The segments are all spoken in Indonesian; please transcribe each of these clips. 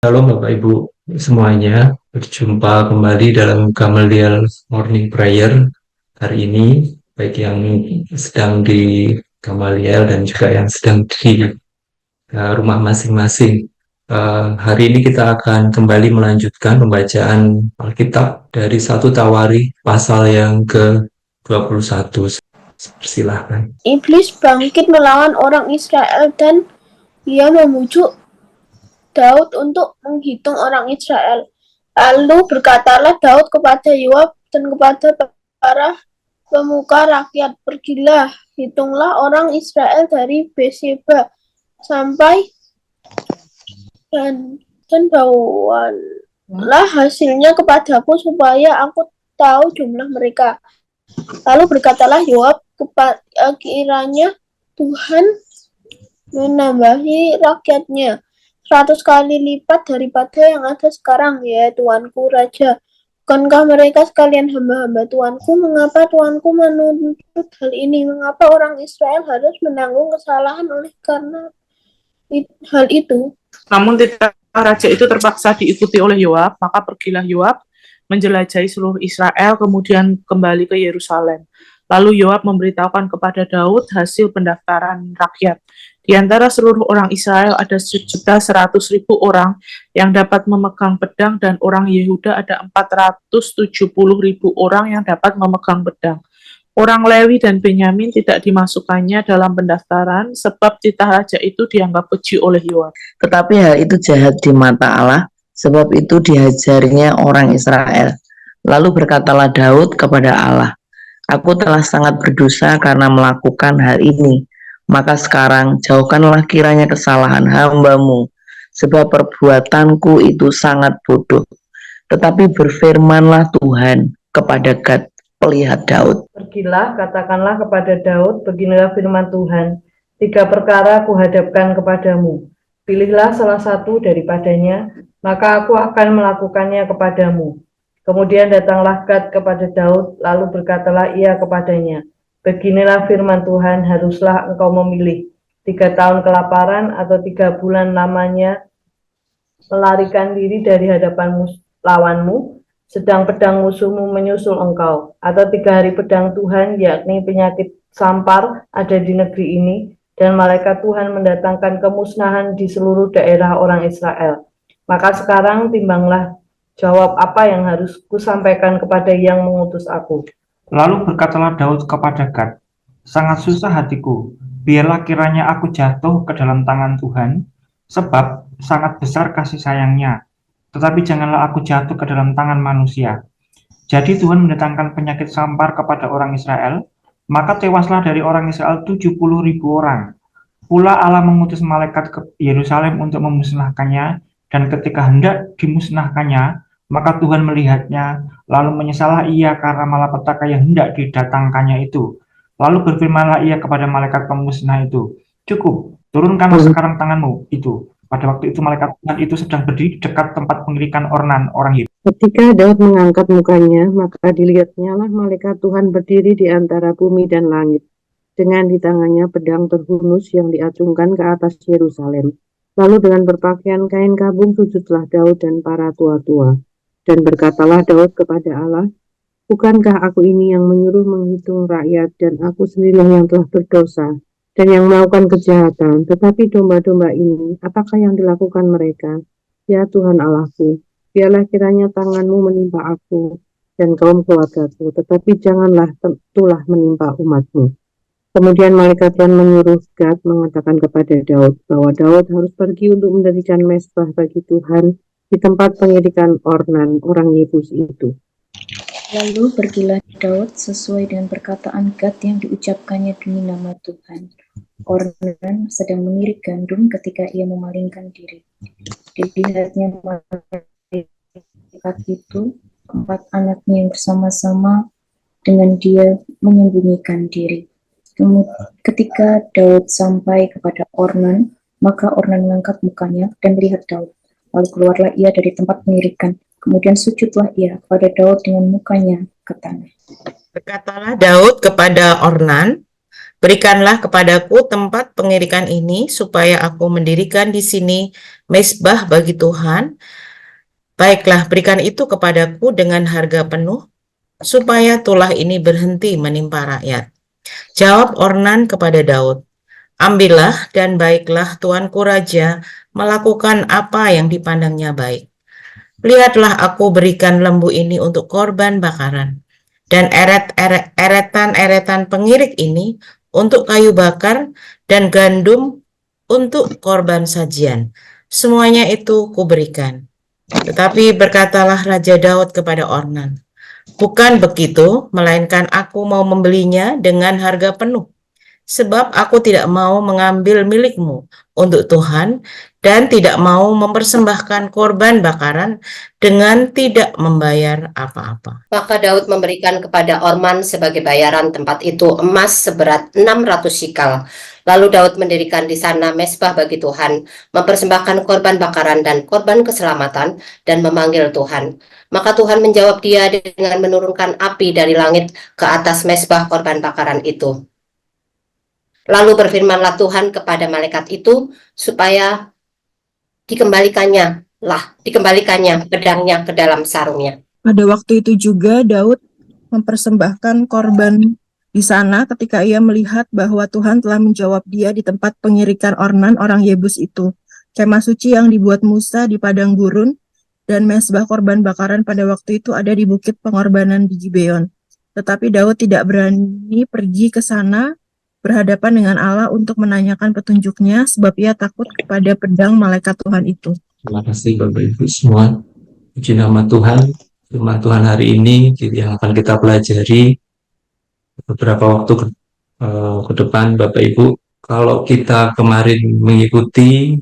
Shalom Bapak Ibu semuanya, berjumpa kembali dalam Gamaliel Morning Prayer hari ini, baik yang sedang di Gamaliel dan juga yang sedang di rumah masing-masing. Hari ini kita akan kembali melanjutkan pembacaan Alkitab dari 1 Tawari pasal yang ke-21. Silahkan. Iblis bangkit melawan orang Israel dan ia membujuk Daud untuk menghitung orang Israel. Lalu berkatalah Daud kepada Yoab dan kepada para pemuka rakyat, "Pergilah, hitunglah orang Israel dari Berseba sampai dan bawalah hasilnya kepadaku supaya aku tahu jumlah mereka." Lalu berkatalah Yoab, "Kiranya Tuhan menambahi rakyatnya 100 kali lipat daripada yang ada sekarang, ya Tuanku Raja. Bukankah mereka sekalian hamba-hamba Tuanku? Mengapa Tuanku menuntut hal ini? Mengapa orang Israel harus menanggung kesalahan oleh karena hal itu?" Namun titah raja itu terpaksa diikuti oleh Yoab, maka pergilah Yoab menjelajahi seluruh Israel, kemudian kembali ke Yerusalem. Lalu Yoab memberitahukan kepada Daud hasil pendaftaran rakyat. Di antara seluruh orang Israel ada 1.100.000 orang yang dapat memegang pedang, dan orang Yehuda ada 470.000 orang yang dapat memegang pedang. Orang Lewi dan Benyamin tidak dimasukkannya dalam pendaftaran, sebab titah raja itu dianggap keji oleh Yoab. Tetapi hal itu jahat di mata Allah, sebab itu dihajarinya orang Israel. Lalu berkatalah Daud kepada Allah, "Aku telah sangat berdosa karena melakukan hal ini. Maka sekarang jauhkanlah kiranya kesalahan hamba-Mu, sebab perbuatanku itu sangat bodoh." Tetapi berfirmanlah Tuhan kepada Gad, pelihat Daud. "Pergilah, katakanlah kepada Daud, beginilah firman Tuhan, 3 perkara kuhadapkan kepadamu. Pilihlah salah satu daripadanya, maka aku akan melakukannya kepadamu." Kemudian datanglah Gad kepada Daud, lalu berkatalah ia kepadanya, "Beginilah firman Tuhan, haruslah engkau memilih 3 tahun kelaparan atau 3 bulan lamanya melarikan diri dari hadapan lawanmu, sedang pedang musuhmu menyusul engkau, atau 3 hari pedang Tuhan, yakni penyakit sampar ada di negeri ini, dan malaikat Tuhan mendatangkan kemusnahan di seluruh daerah orang Israel. Maka sekarang timbanglah, jawab apa yang harus kusampaikan kepada yang mengutus aku." Lalu berkatalah Daud kepada Gad, "Sangat susah hatiku, biarlah kiranya aku jatuh ke dalam tangan Tuhan, sebab sangat besar kasih sayangnya. Tetapi janganlah aku jatuh ke dalam tangan manusia." Jadi Tuhan mendatangkan penyakit sampar kepada orang Israel, maka tewaslah dari orang Israel 70.000 orang. Pula Allah mengutus malaikat ke Yerusalem untuk memusnahkannya, dan ketika hendak dimusnahkannya, maka Tuhan melihatnya, lalu menyesallah ia karena malapetaka yang hendak didatangkannya itu. Lalu berfirmanlah ia kepada malaikat pemusnah itu, "Cukup, turunkanlah sekarang tanganmu itu." Pada waktu itu malaikat Tuhan itu sedang berdiri dekat tempat pengirikan Ornan orang Hit. Ketika Daud mengangkat mukanya, maka dilihatnyalah malaikat Tuhan berdiri di antara bumi dan langit, dengan di tangannya pedang terhunus yang diacungkan ke atas Yerusalem. Lalu dengan berpakaian kain kabung sujudlah Daud dan para tua-tua. Dan berkatalah Daud kepada Allah, "Bukankah aku ini yang menyuruh menghitung rakyat, dan aku sendiri yang telah berdosa dan yang melakukan kejahatan? Tetapi domba-domba ini, apakah yang dilakukan mereka? Ya Tuhan Allahku, biarlah kiranya tanganmu menimpa aku dan kaum keluargaku, tetapi janganlah tentulah menimpa umatmu." Kemudian malaikat Tuhan menyuruh Gad mengatakan kepada Daud bahwa Daud harus pergi untuk mendirikan mezbah bagi Tuhan di tempat pengirikan Ornan orang Yebus itu. Lalu pergilah Daud sesuai dengan perkataan Gad yang diucapkannya demi nama Tuhan. Ornan sedang mengirik gandum ketika ia memalingkan diri. Dilihatnya malaikat itu, 4 anaknya yang bersama-sama dengan dia menyembunyikan diri. Ketika Daud sampai kepada Ornan, maka Ornan mengangkat mukanya dan melihat Daud. Lalu keluarlah ia dari tempat pengirikan. Kemudian sujudlah ia kepada Daud dengan mukanya ke tanah. Berkatalah Daud kepada Ornan, Berikanlah kepadaku tempat pengirikan ini, supaya aku mendirikan di sini mezbah bagi Tuhan. Baiklah, berikan itu kepadaku dengan harga penuh, supaya tulah ini berhenti menimpa rakyat. Jawab Ornan kepada Daud, ambillah dan baiklah tuanku raja melakukan apa yang dipandangnya baik. Lihatlah, aku berikan lembu ini untuk korban bakaran, dan eretan-eretan pengirik ini untuk kayu bakar, dan gandum untuk korban sajian. Semuanya itu kuberikan. Tetapi berkatalah Raja Daud kepada Ornan, bukan begitu, melainkan aku mau membelinya dengan harga penuh, sebab aku tidak mau mengambil milikmu untuk Tuhan, dan tidak mau mempersembahkan korban bakaran dengan tidak membayar apa-apa. Maka Daud memberikan kepada Orman sebagai bayaran tempat itu emas seberat 600 sikal. Lalu Daud mendirikan di sana mezbah bagi Tuhan, mempersembahkan korban bakaran dan korban keselamatan, dan memanggil Tuhan. Maka Tuhan menjawab dia dengan menurunkan api dari langit ke atas mezbah korban bakaran itu. Lalu berfirmanlah Tuhan kepada malaikat itu, supaya dikembalikannya pedangnya ke dalam sarungnya. Pada waktu itu juga Daud mempersembahkan korban di sana ketika ia melihat bahwa Tuhan telah menjawab dia di tempat pengirikan Ornan orang Yebus itu. Kemah suci yang dibuat Musa di padang gurun dan mezbah korban bakaran pada waktu itu ada di bukit pengorbanan di Gibeon. Tetapi Daud tidak berani pergi ke sana berhadapan dengan Allah untuk menanyakan petunjuknya, sebab ia takut kepada pedang malaikat Tuhan itu. Terima kasih Bapak Ibu semua. Puji nama Tuhan. Firman Tuhan hari ini yang akan kita pelajari beberapa waktu ke depan, Bapak Ibu. Kalau kita kemarin mengikuti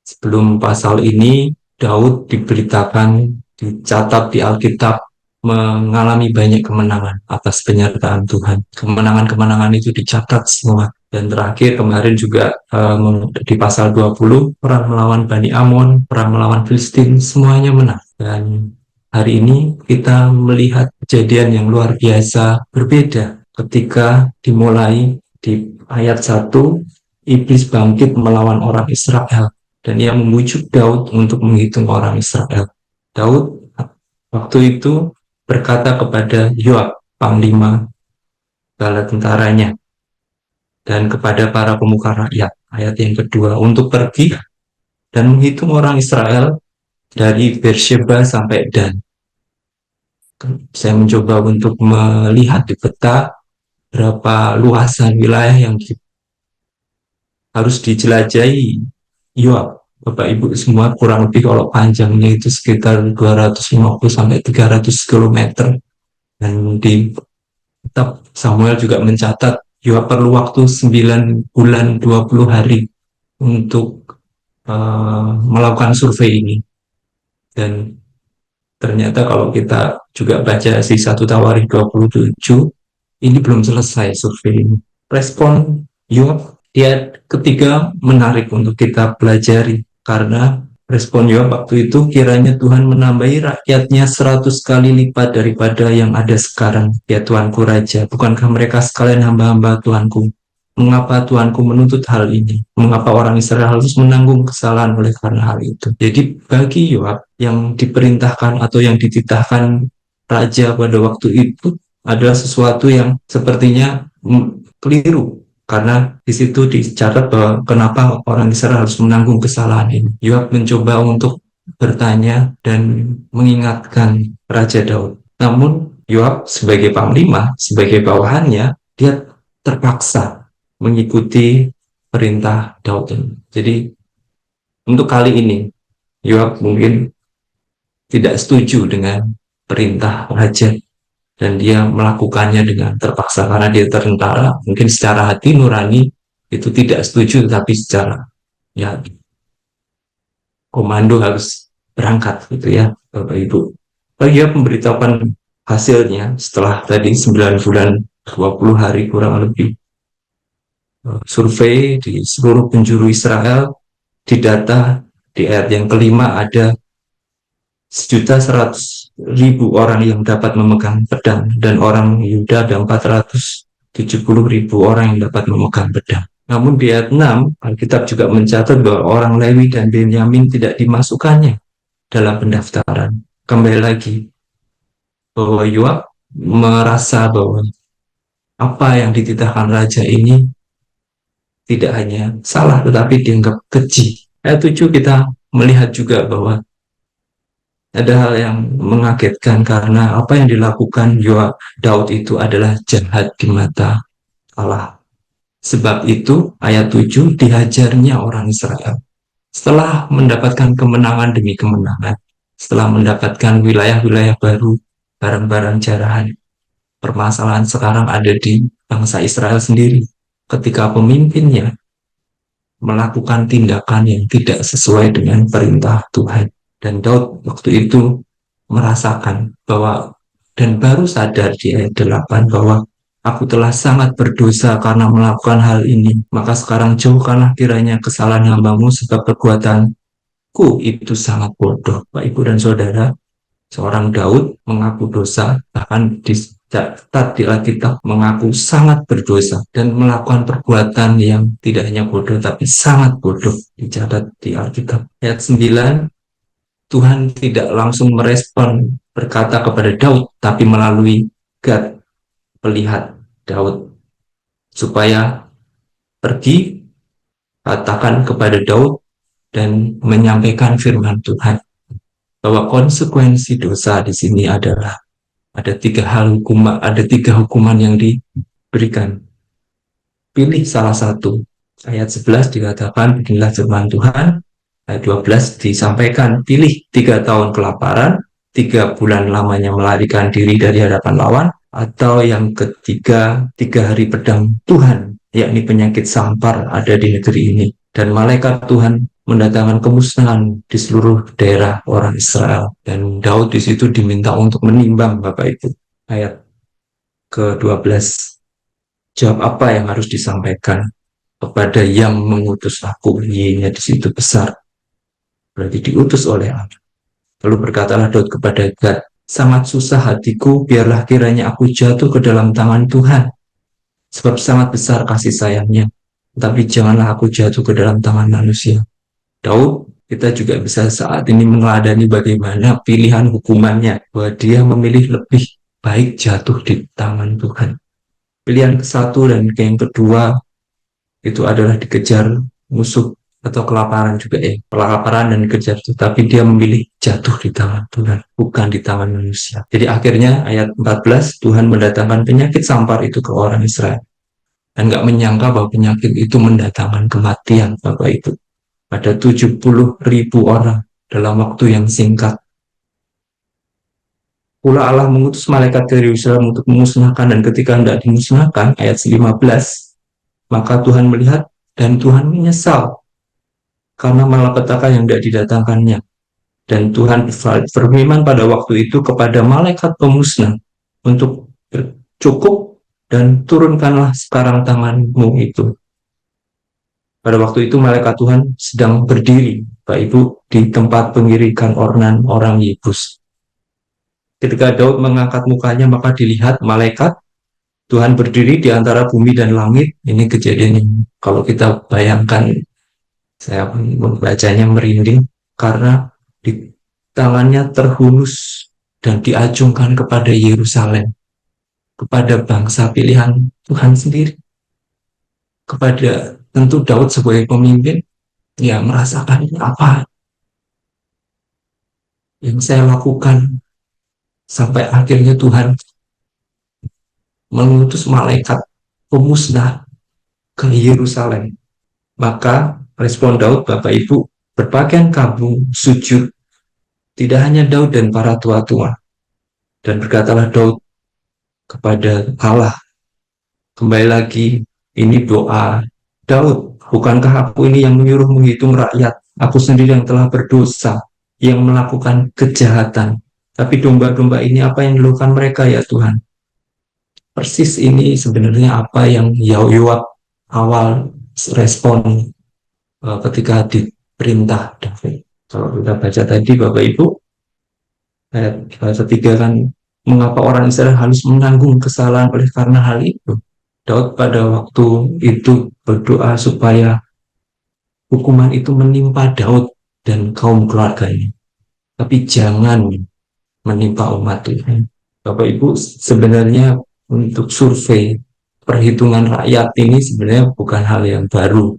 sebelum pasal ini, Daud diberitakan, dicatat di Alkitab mengalami banyak kemenangan atas penyertaan Tuhan. Kemenangan-kemenangan itu dicatat semua. Dan terakhir kemarin juga di pasal 20, perang melawan Bani Amon, perang melawan Filistin, semuanya menang. Dan hari ini kita melihat kejadian yang luar biasa berbeda ketika dimulai di ayat 1, iblis bangkit melawan orang Israel dan ia membujuk Daud untuk menghitung orang Israel. Daud waktu itu berkata kepada Yoab, panglima bala tentaranya, dan kepada para pemuka rakyat, ayat yang kedua, untuk pergi dan menghitung orang Israel dari Beersheba sampai Dan. Saya mencoba untuk melihat di peta berapa luasan wilayah yang harus dijelajahi Yoab. Bapak Ibu semua, kurang lebih kalau panjangnya itu sekitar 250 sampai 300 km. Dan di kitab Samuel juga mencatat Yoab perlu waktu 9 bulan 20 hari untuk melakukan survei ini. Dan ternyata kalau kita juga baca di 1 Tawarikh 27, ini belum selesai survei ini. Respon Yoab, dia ketiga menarik untuk kita pelajari, karena respon Yoab waktu itu, kiranya Tuhan menambahi rakyatnya 100 kali lipat daripada yang ada sekarang, ya Tuanku Raja. Bukankah mereka sekalian hamba-hamba Tuanku? Mengapa Tuanku menuntut hal ini? Mengapa orang Israel harus menanggung kesalahan oleh karena hal itu? Jadi bagi Yoab, yang diperintahkan atau yang dititahkan raja pada waktu itu adalah sesuatu yang sepertinya keliru. Karena di situ dicatat bahwa kenapa orang Israel harus menanggung kesalahan ini. Yoab mencoba untuk bertanya dan mengingatkan Raja Daud. Namun Yoab sebagai panglima, sebagai bawahannya, dia terpaksa mengikuti perintah Daud. Jadi untuk kali ini Yoab mungkin tidak setuju dengan perintah raja, dan dia melakukannya dengan terpaksa karena dia tentara. Mungkin secara hati nurani itu tidak setuju, tapi secara komando harus berangkat gitu ya Bapak Ibu. Lalu dia memberitahukan hasilnya setelah tadi 9 bulan 20 hari kurang lebih survei di seluruh penjuru Israel. Didata di ayat yang kelima ada 1.100.000 orang yang dapat memegang pedang, dan orang Yuda ada 400 70.000 orang yang dapat memegang pedang. Namun di ayat 6, Alkitab juga mencatat bahwa orang Lewi dan Benyamin tidak dimasukkannya dalam pendaftaran. Kembali lagi, bahwa Yoab merasa bahwa apa yang dititahkan raja ini tidak hanya salah, tetapi dianggap keji. Ayat 7 kita melihat juga bahwa ada hal yang mengagetkan karena apa yang dilakukan Daud itu adalah jahat di mata Allah. Sebab itu ayat 7 dihajarnya orang Israel. Setelah mendapatkan kemenangan demi kemenangan, setelah mendapatkan wilayah-wilayah baru, barang-barang jarahan, permasalahan sekarang ada di bangsa Israel sendiri. Ketika pemimpinnya melakukan tindakan yang tidak sesuai dengan perintah Tuhan. Dan Daud waktu itu merasakan bahwa dan baru sadar di ayat 8 bahwa aku telah sangat berdosa karena melakukan hal ini. Maka sekarang jauhkanlah kiranya kesalahan hamba-Mu sebab perbuatanku itu sangat bodoh. Bapak, Ibu, dan Saudara, seorang Daud mengaku dosa, bahkan dicatat di Alkitab mengaku sangat berdosa dan melakukan perbuatan yang tidak hanya bodoh tapi sangat bodoh, dicatat di Alkitab. Ayat 9, Tuhan tidak langsung merespon berkata kepada Daud, tapi melalui Gad, melihat Daud, supaya pergi, katakan kepada Daud dan menyampaikan firman Tuhan bahwa konsekuensi dosa di sini adalah ada tiga hukuman yang diberikan. Pilih salah satu. Ayat 11 dikatakan, beginilah firman Tuhan. Ayat 12 disampaikan, pilih 3 tahun kelaparan, 3 bulan lamanya melarikan diri dari hadapan lawan, atau yang ketiga, 3 hari pedang Tuhan, yakni penyakit sampar ada di negeri ini. Dan malaikat Tuhan mendatangkan kemusnahan di seluruh daerah orang Israel. Dan Daud di situ diminta untuk menimbang, Bapak Ibu. Ayat ke-12, jawab apa yang harus disampaikan kepada yang mengutus aku. Y-nya di situ besar, berarti diutus oleh Allah. Lalu berkatalah Daud kepada Gad, sangat susah hatiku, biarlah kiranya aku jatuh ke dalam tangan Tuhan, sebab sangat besar kasih sayangnya, tapi janganlah aku jatuh ke dalam tangan manusia. Daud, kita juga bisa saat ini meneladani bagaimana pilihan hukumannya, bahwa dia memilih lebih baik jatuh di tangan Tuhan. Pilihan ke-1 dan yang kedua itu adalah dikejar musuh atau kelaparan juga, kelaparan dan dikejar, tapi dia memilih jatuh di tangan Tuhan, bukan di tangan manusia. Jadi akhirnya ayat 14, Tuhan mendatangkan penyakit sampar itu ke orang Israel, dan gak menyangka bahwa penyakit itu mendatangkan kematian, Bapak Ibu. Ada 70.000 orang dalam waktu yang singkat. Pula Allah mengutus malaikat ke Yerusalem untuk memusnahkan, dan ketika hendak dimusnahkan, ayat 15, maka Tuhan melihat dan Tuhan menyesal karena malapetaka yang tidak didatangkannya. Dan Tuhan berfirman pada waktu itu kepada malaikat pemusnah untuk cukup dan turunkanlah sekarang tanganmu itu. Pada waktu itu malaikat Tuhan sedang berdiri, Bapak Ibu, di tempat pengirikan ornan orang Yebus. Ketika Daud mengangkat mukanya, maka dilihat malaikat Tuhan berdiri di antara bumi dan langit. Ini kejadian yang kalau kita bayangkan, saya membacanya merinding, karena di tangannya terhunus dan diacungkan kepada Yerusalem, kepada bangsa pilihan Tuhan sendiri, kepada tentu Daud sebagai pemimpin, ya merasakan apa yang saya lakukan sampai akhirnya Tuhan mengutus malaikat pemusnah ke Yerusalem. Maka respon Daud, Bapak Ibu, berpakaian kabung, sujud, tidak hanya Daud dan para tua-tua. Dan berkatalah Daud kepada Allah, kembali lagi, ini doa Daud, bukankah aku ini yang menyuruh menghitung rakyat? Aku sendiri yang telah berdosa, yang melakukan kejahatan. Tapi domba-domba ini apa yang dilakukan mereka ya Tuhan? Persis ini sebenarnya apa yang Yoab awal respon ketika diperintah David. Kalau kita baca tadi Bapak Ibu, ayat 3 kan, mengapa orang Israel harus menanggung kesalahan oleh karena hal itu? Daud pada waktu itu berdoa supaya hukuman itu menimpa Daud dan kaum keluarganya, tapi jangan menimpa umat Tuhan. Bapak Ibu, sebenarnya untuk survei perhitungan rakyat ini sebenarnya bukan hal yang baru.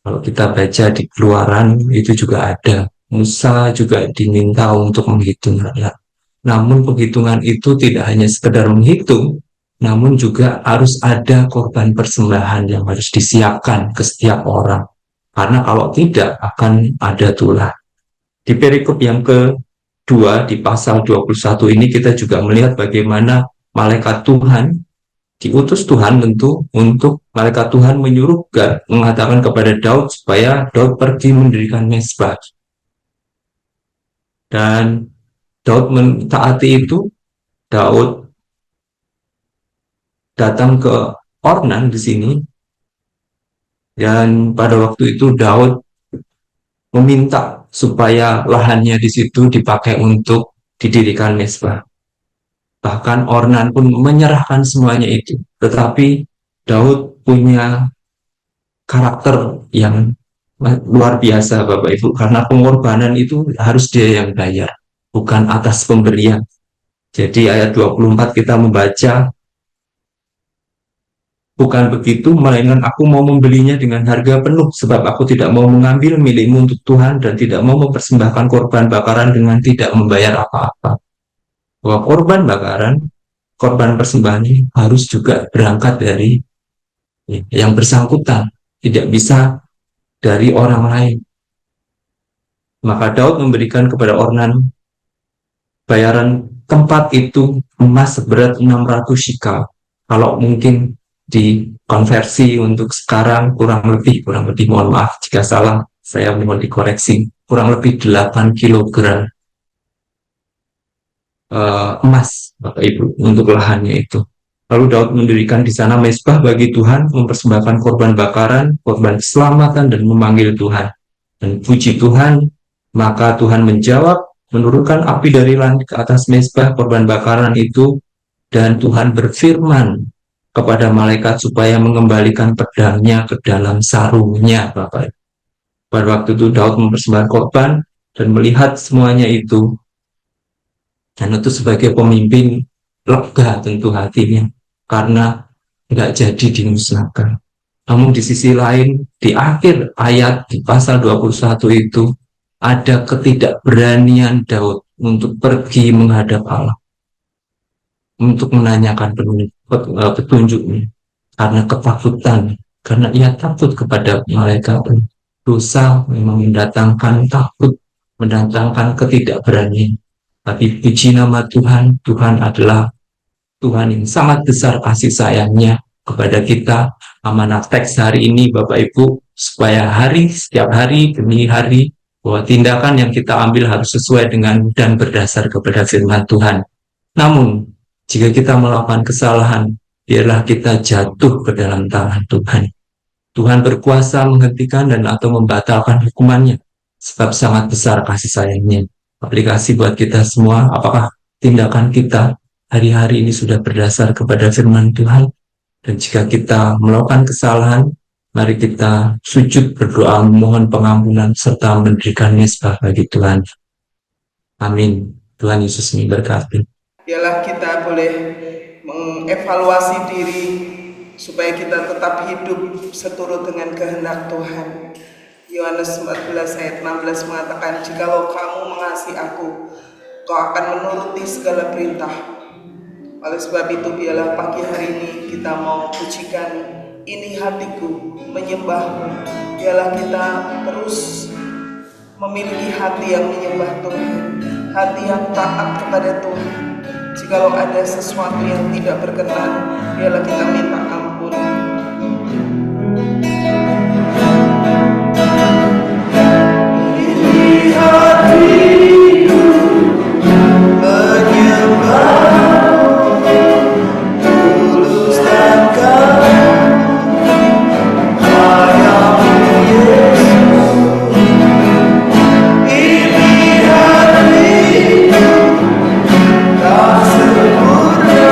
Kalau kita baca di Keluaran itu juga ada. Musa juga diminta untuk menghitung rakyat. Namun penghitungan itu tidak hanya sekedar menghitung, namun juga harus ada korban persembahan yang harus disiapkan ke setiap orang. Karena kalau tidak akan ada tulah. Di perikop yang kedua di pasal 21 ini kita juga melihat bagaimana malaikat Tuhan diutus Tuhan tentu untuk malaikat Tuhan menyuruh Gad mengatakan kepada Daud supaya Daud pergi mendirikan mezbah. Dan Daud mentaati itu. Daud datang ke Ornan di sini, dan pada waktu itu Daud meminta supaya lahannya di situ dipakai untuk didirikan mezbah. Bahkan Ornan pun menyerahkan semuanya itu. Tetapi Daud punya karakter yang luar biasa Bapak Ibu, karena pengorbanan itu harus dia yang bayar, bukan atas pemberian. Jadi ayat 24 kita membaca, bukan begitu, melainkan aku mau membelinya dengan harga penuh, sebab aku tidak mau mengambil milikmu untuk Tuhan dan tidak mau mempersembahkan korban bakaran dengan tidak membayar apa-apa. Bahwa korban bakaran, korban persembahan ini harus juga berangkat dari yang bersangkutan, tidak bisa dari orang lain. Maka Daud memberikan kepada Ornan bayaran tempat itu emas seberat 600 shikal. Kalau mungkin dikonversi untuk sekarang kurang lebih mohon maaf jika salah, saya mohon dikoreksi, kurang lebih 8 kilogram emas Bapak Ibu untuk lahannya itu. Lalu Daud mendirikan di sana mezbah bagi Tuhan, mempersembahkan korban bakaran, korban keselamatan, dan memanggil Tuhan. Dan puji Tuhan, maka Tuhan menjawab, menurunkan api dari langit ke atas mezbah korban bakaran itu, dan Tuhan berfirman kepada malaikat supaya mengembalikan pedangnya ke dalam sarungnya, Bapak. Pada waktu itu Daud mempersembahkan korban dan melihat semuanya itu, dan itu sebagai pemimpin lega tentu hatinya, karena nggak jadi dimusnahkan. Namun di sisi lain, di akhir ayat di pasal 21 itu, ada ketidakberanian Daud untuk pergi menghadap Allah, untuk menanyakan petunjuknya, karena ketakutan, karena ia takut kepada malaikat. Dosa memang mendatangkan takut, mendatangkan ketidakberanian. Tapi puji nama Tuhan, Tuhan adalah Tuhan yang sangat besar kasih sayangnya kepada kita. Amanat teks hari ini Bapak Ibu, supaya setiap hari demi hari, bahwa tindakan yang kita ambil harus sesuai dengan dan berdasar kepada firman Tuhan. Namun, jika kita melakukan kesalahan, biarlah kita jatuh ke dalam tangan Tuhan. Tuhan berkuasa menghentikan dan atau membatalkan hukumannya, sebab sangat besar kasih sayangnya. Aplikasi buat kita semua, apakah tindakan kita hari-hari ini sudah berdasar kepada firman Tuhan? Dan jika kita melakukan kesalahan, mari kita sujud berdoa memohon pengampunan serta mendirikan mezbah bagi Tuhan. Amin. Tuhan Yesus memberkati. Biarlah kita boleh mengevaluasi diri supaya kita tetap hidup seturut dengan kehendak Tuhan. Yohanes 14 ayat 16 mengatakan, jikalau kamu mengasihi aku, kau akan menuruti segala perintah. Oleh sebab itu, biarlah pagi hari ini kita mau pujikan, ini hatiku menyembahmu. Biarlah kita terus memiliki hati yang menyembah Tuhan, hati yang taat kepada Tuhan. Jikalau ada sesuatu yang tidak berkenan, biarlah kita minta ampun. Tak sempurna,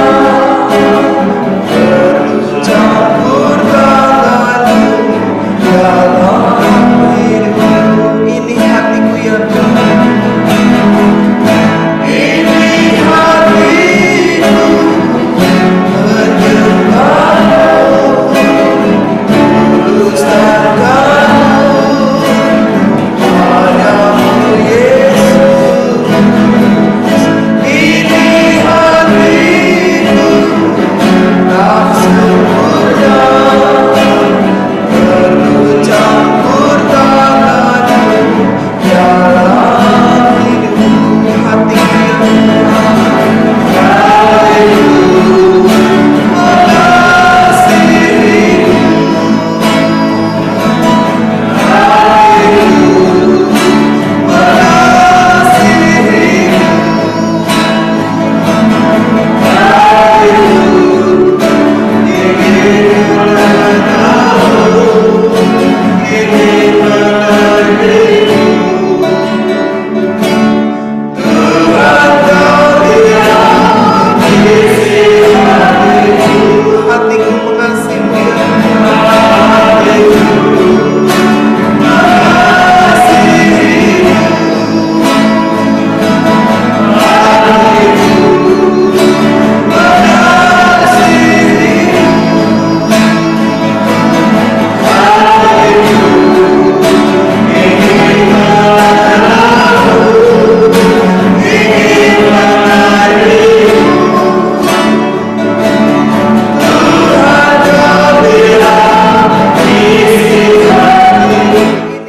Hatiku mengasihi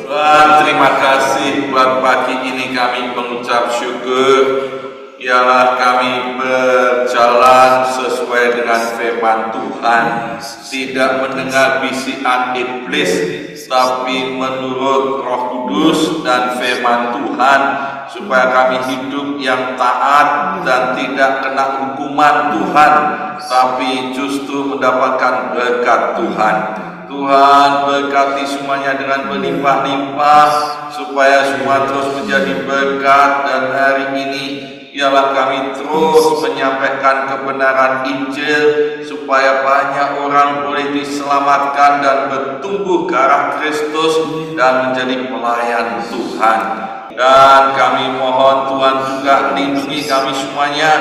Tuhan, terima kasih buat pagi ini kami mengucap syukur. Ialah kami berjalan sesuai dengan firman Tuhan, tidak mendengar bisikan iblis, tapi menurut Roh Kudus dan firman Tuhan, supaya kami hidup yang taat dan tidak kena hukuman Tuhan, tapi justru mendapatkan berkat Tuhan. Tuhan berkati semuanya dengan berlimpah-limpah, supaya semua terus menjadi berkat. Dan hari ini ialah kami terus menyampaikan kebenaran Injil, supaya banyak orang boleh diselamatkan dan bertumbuh ke arah Kristus dan menjadi pelayan Tuhan. Dan kami mohon Tuhan juga lindungi kami semuanya,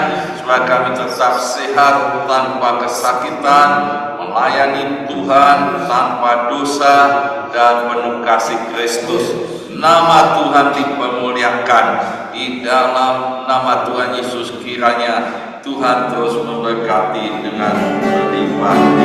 supaya kami tetap sehat tanpa kesakitan, melayani Tuhan tanpa dosa dan penuh kasih Kristus. Nama Tuhan dipermuliakan. Di dalam nama Tuhan Yesus kiranya Tuhan terus memberkati dengan berlimpah.